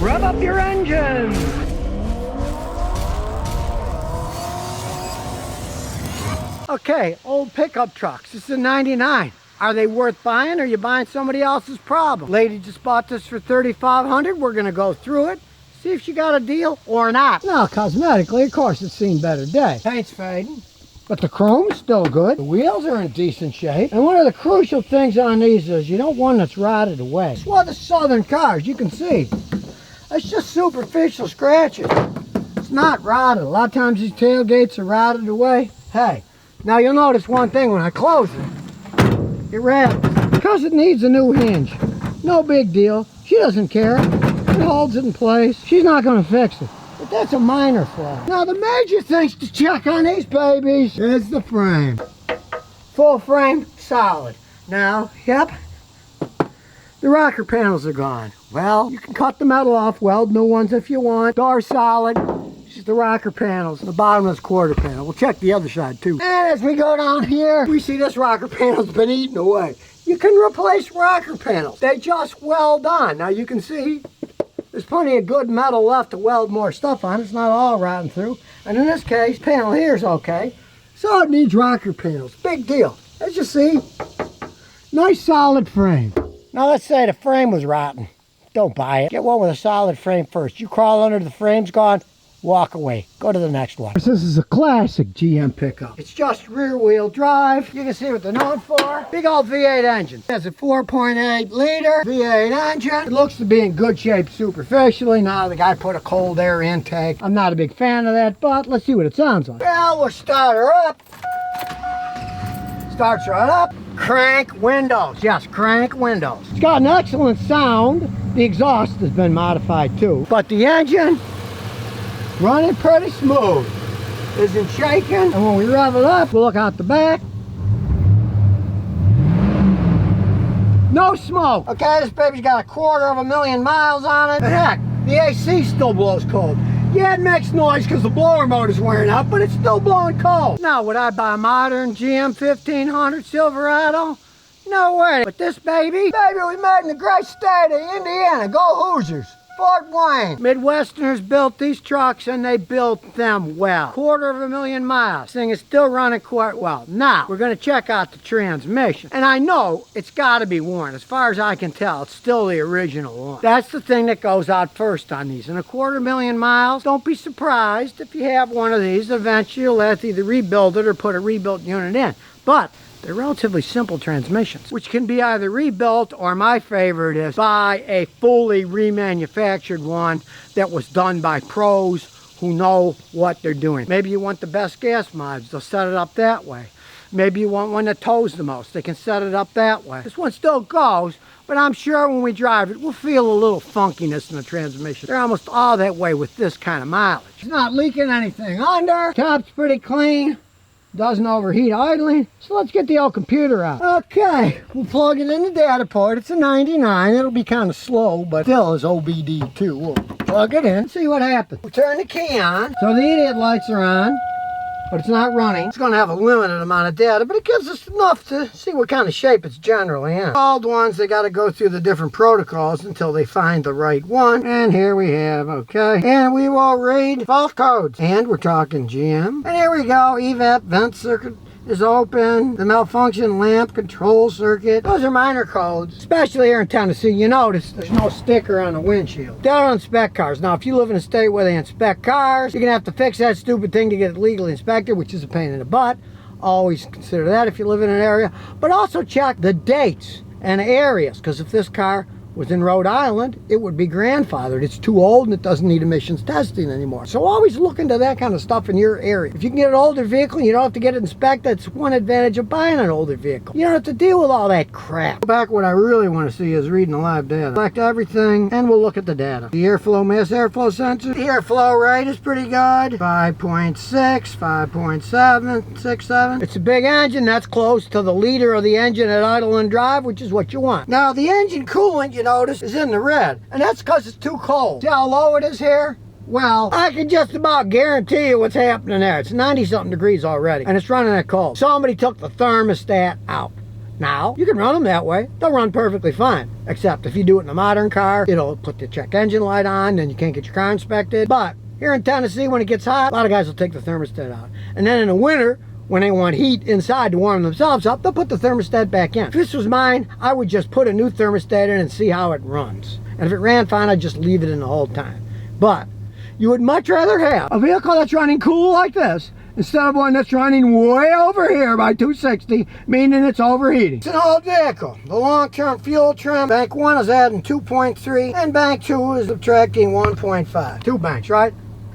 Rev up your engines. Okay, old pickup trucks. This is a 99. Are they worth buying, or are you buying somebody else's problem? Lady just bought this for $3,500. We're gonna go through it, see if she got a deal or not. Now, cosmetically, of course, it's seen better days. Paint's fading, but the chrome's still good. The wheels are in decent shape. And one of the crucial things on these is you don't want that's rotted away. It's one of the southern cars, you can see. It's just superficial scratches. It's not rotted. A lot of times these tailgates are rotted away. Hey, now you'll notice one thing when I close it rattles because it needs a new hinge. No big deal. She doesn't care. It holds it in place. She's not going to fix it. But that's a minor flaw. Now the major things to check on these babies is the frame. Full frame, solid. Now, yep, the rocker panels are gone. Well, you can cut the metal off, weld new ones if you want. Door solid. The rocker panels, the bottom is quarter panel. We'll check the other side too. And as we go down here, we see this rocker panel's been eaten away. You can replace rocker panels. They just weld on. Now you can see there's plenty of good metal left to weld more stuff on. It's not all rotten through. And in this case, panel here is okay. So it needs rocker panels. Big deal. As you see, nice solid frame. Now let's say the frame was rotten. Don't buy it. Get one with a solid frame first. You crawl under, the frame's gone, walk away. Go to the next one. This is a classic GM pickup. It's just rear wheel drive. You can see what they're known for. Big old V8 engine. It's a 4.8 liter V8 engine. It looks to be in good shape superficially. Now the guy put a cold air intake. I'm not a big fan of that, but let's see what it sounds like. Well, we'll start her up. Starts right up. Crank windows. Yes, crank windows. It's got an excellent sound. The exhaust has been modified too. But the engine, running pretty smooth. Isn't shaking. And when we rev it up, we'll look out the back. No smoke. Okay, this baby's got 250,000 miles on it. And heck, the AC still blows cold. Yeah, it makes noise because the blower motor's wearing out, but it's still blowing cold. Now, would I buy a modern GM 1500 Silverado? No way. But this baby we made in the great state of Indiana. Go Hoosiers. Fort Wayne. Midwesterners built these trucks and they built them well. 250,000 miles. This thing is still running quite well. Now, we're going to check out the transmission. And I know it's got to be worn. As far as I can tell, it's still the original one. That's the thing that goes out first on these. And 250,000 miles, don't be surprised if you have one of these. Eventually, you'll have to either rebuild it or put a rebuilt unit in. But they're relatively simple transmissions, which can be either rebuilt or my favorite is buy a fully remanufactured one that was done by pros who know what they're doing. Maybe you want the best gas mods, they'll set it up that way. Maybe you want one that tows the most, they can set it up that way. This one still goes, but I'm sure when we drive it, we'll feel a little funkiness in the transmission. They're almost all that way with this kind of mileage. It's not leaking anything under, top's pretty clean. Doesn't overheat idling. So let's get the old computer out. Okay, we'll plug it in the data port. It's a 99. It'll be kind of slow, but still is OBD2. We'll plug it in, see what happens. We'll turn the key on. So the idiot lights are on, but it's not running. It's going to have a limited amount of data, but it gives us enough to see what kind of shape it's generally in. Old ones, they got to go through the different protocols until they find the right one. And here we have, okay. And we will read fault codes. And we're talking GM. And here we go, evap vent circuit is open. The malfunction lamp control circuit. Those are minor codes, especially here in Tennessee. You notice there's no sticker on the windshield. They don't inspect cars. Now, if you live in a state where they inspect cars, you're gonna have to fix that stupid thing to get it legally inspected, which is a pain in the butt. Always consider that if you live in an area. But also check the dates and areas, because if this car was in Rhode Island, it would be grandfathered. It's too old and it doesn't need emissions testing anymore. So always look into that kind of stuff in your area. If you can get an older vehicle and you don't have to get it inspected, that's one advantage of buying an older vehicle. You don't have to deal with all that crap. Back, what I really want to see is reading the live data. Select everything and we'll look at the data. The airflow, mass airflow sensor. The airflow rate is pretty good. 5.6, 5.7, 6.7. It's a big engine. That's close to the liter of the engine at idle and drive, which is what you want. Now the engine coolant, you notice, is in the red, and that's because it's too cold. See how low it is here? Well, I can just about guarantee you what's happening there. It's 90-something degrees already, and it's running that cold. Somebody took the thermostat out. Now, you can run them that way. They'll run perfectly fine. Except if you do it in a modern car, it'll put the check engine light on, then you can't get your car inspected. But here in Tennessee, when it gets hot, a lot of guys will take the thermostat out. And then in the winter, when they want heat inside to warm themselves up, they'll put the thermostat back in. If this was mine, I would just put a new thermostat in and see how it runs. And if it ran fine, I'd just leave it in the whole time. But you would much rather have a vehicle that's running cool like this instead of one that's running way over here by 260, meaning it's overheating. It's an old vehicle. The long-term fuel trim, bank 1 is adding 2.3 and bank 2 is subtracting 1.5. 2 banks, right?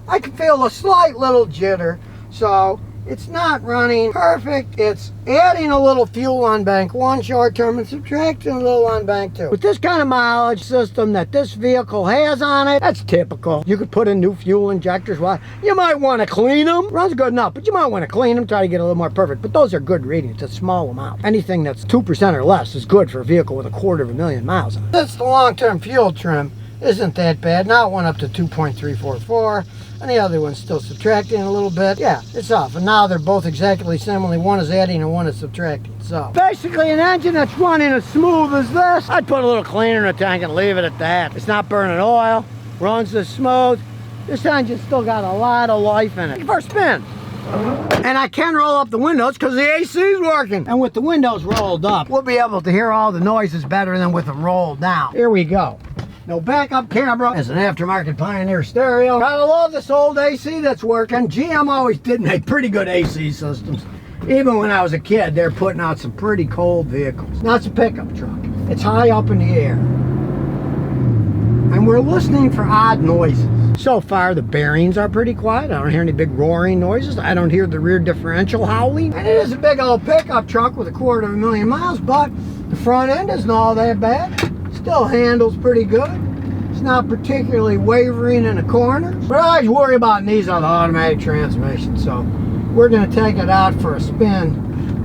I can feel a slight little jitter, so it's not running perfect. It's adding a little fuel on bank 1 short term and subtracting a little on bank 2. With this kind of mileage system that this vehicle has on it, that's typical. You could put in new fuel injectors. Well, you might want to clean them. Runs good enough, but you might want to clean them, try to get a little more perfect. But those are good readings. It's a small amount. Anything that's 2% or less is good for a vehicle with 250,000 miles on it. Since the long-term fuel trim isn't that bad. Now it went up to 2.344. And the other one's still subtracting a little bit. Yeah, it's off. And now they're both exactly the same, only one is adding and one is subtracting. So basically an engine that's running as smooth as this, I'd put a little cleaner in the tank and leave it at that. It's not burning oil, runs as smooth. This engine's still got a lot of life in it. For a spin. And I can roll up the windows because the AC is working. And with the windows rolled up, we'll be able to hear all the noises better than with them rolled down. Here we go. No backup camera. As an aftermarket Pioneer stereo. Gotta love this old AC that's working. GM always did make pretty good AC systems. Even when I was a kid, they're putting out some pretty cold vehicles. Now it's a pickup truck. It's high up in the air. And we're listening for odd noises. So far, the bearings are pretty quiet. I don't hear any big roaring noises. I don't hear the rear differential howling. And it is a big old pickup truck with 250,000 miles, but the front end isn't all that bad. Still handles pretty good. It's not particularly wavering in the corners. But I always worry about these on the automatic transmission, so we're going to take it out for a spin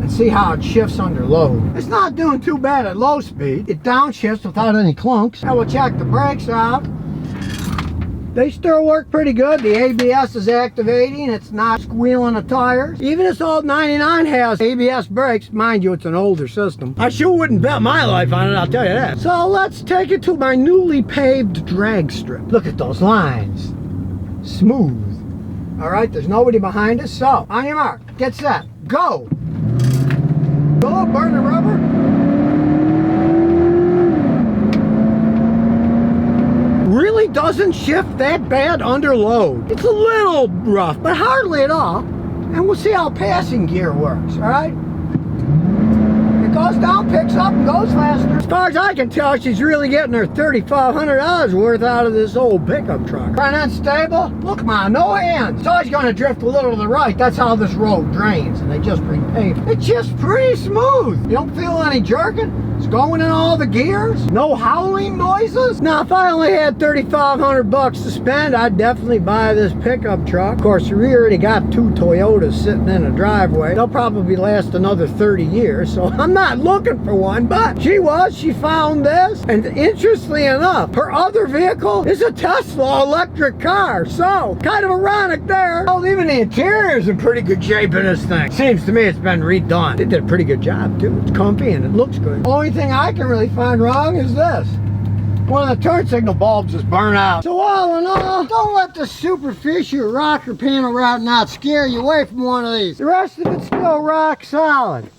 and see how it shifts under load. It's not doing too bad at low speed. It downshifts without any clunks. Now we'll check the brakes out. They still work pretty good. The ABS is activating. It's not squealing the tires. Even this old 99 has ABS brakes. Mind you, it's an older system. I sure wouldn't bet my life on it, I'll tell you that. So let's take it to my newly paved drag strip. Look at those lines. Smooth. All right, there's nobody behind us. So, on your mark, get set, go. Go, burn the rubber. Really doesn't shift that bad under load. It's a little rough, but hardly at all. And we'll see how passing gear works, all right? It goes down, picks up, and goes faster. As far as I can tell, she's really getting her $3,500 worth out of this old pickup truck. Front end stable, look man, no hands. It's always gonna drift a little to the right. That's how this road drains, and they just repaved. It's just pretty smooth. You don't feel any jerking. It's going in all the gears. No howling noises. Now, if I only had $3,500 to spend, I'd definitely buy this pickup truck. Of course, we already got 2 Toyotas sitting in a driveway. They'll probably last another 30 years, so I'm not looking for one, but she found this. And interestingly enough, her other vehicle is a Tesla electric car. So, kind of ironic there. Well, even the interior's in pretty good shape in this thing. Seems to me it's been redone. They did a pretty good job, too. It's comfy and it looks good. Only thing I can really find wrong is this. One of the turn signal bulbs is burnt out. So all in all, don't let the superficial rocker panel rotting out scare you away from one of these. The rest of it's still rock solid.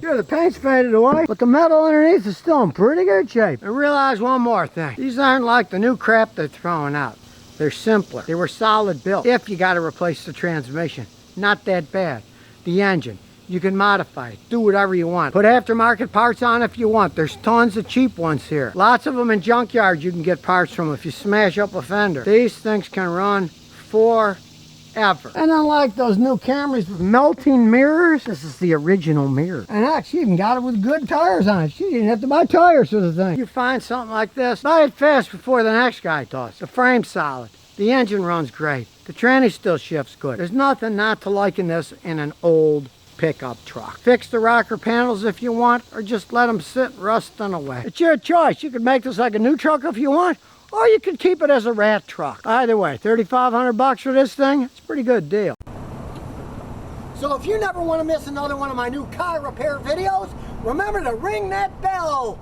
Sure, the paint's faded away, but the metal underneath is still in pretty good shape. And realize one more thing. These aren't like the new crap they're throwing out. They're simpler. They were solid built. If you got to replace the transmission, not that bad. The engine. You can modify it, do whatever you want. Put aftermarket parts on if you want. There's tons of cheap ones here. Lots of them in junkyards you can get parts from if you smash up a fender. These things can run forever. And unlike those new Camrys with melting mirrors, this is the original mirror. And heck, she even got it with good tires on it. She didn't have to buy tires for the thing. You find something like this, buy it fast before the next guy does. The frame's solid. The engine runs great. The tranny still shifts good. There's nothing not to like in this in an old pickup truck. Fix the rocker panels if you want, or just let them sit rusting away. It's your choice. You can make this like a new truck if you want, or you can keep it as a rat truck. Either way, $3,500 for this thing, it's a pretty good deal. So if you never want to miss another one of my new car repair videos, remember to ring that bell.